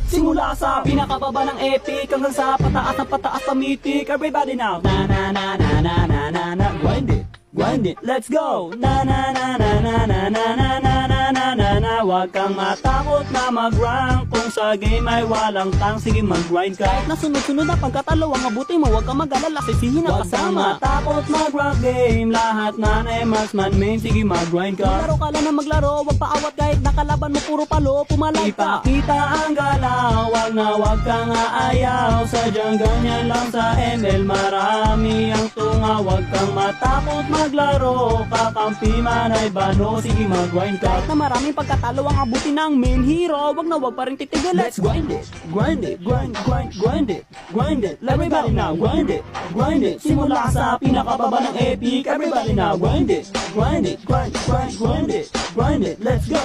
Simula sa pinakababa ng epic hanggang sa pataas pamitik. Everybody now. Na na na na na na na na. Grind it, let's go. Na na na na na na na na na na na na na. Huwag kang matakot na mag-rank. Kung sa game ay walang tang, sige mag-grind ka. Kahit na sunod-sunod na pagkatalo ang mabuti mo, huwag kang mag-alala, sisihin na kasama. Huwag kang matakot mag-rank game. Lahat na marksman main, sige mag-grind ka. Maglaro ka lang na maglaro, huwag paawat kahit nakalaban mo puro palo, pumalay ka. Ipakita ang galaw, wag kang aayaw. Sadyang ganyan lang sa ML, marami ang tunga. Huwag kang matakot maglaro, kakampi man ay bano, sige mag-grind ka. Kahit na maraming pagkatalo ang abuti ng main hero, wag pa rin titigil. Let's grind it, grind it, grind it, grind it. Everybody now, grind it, grind it. Simula sa pinakababa ng epic, everybody now, grind it, grind it, grind it, let's go.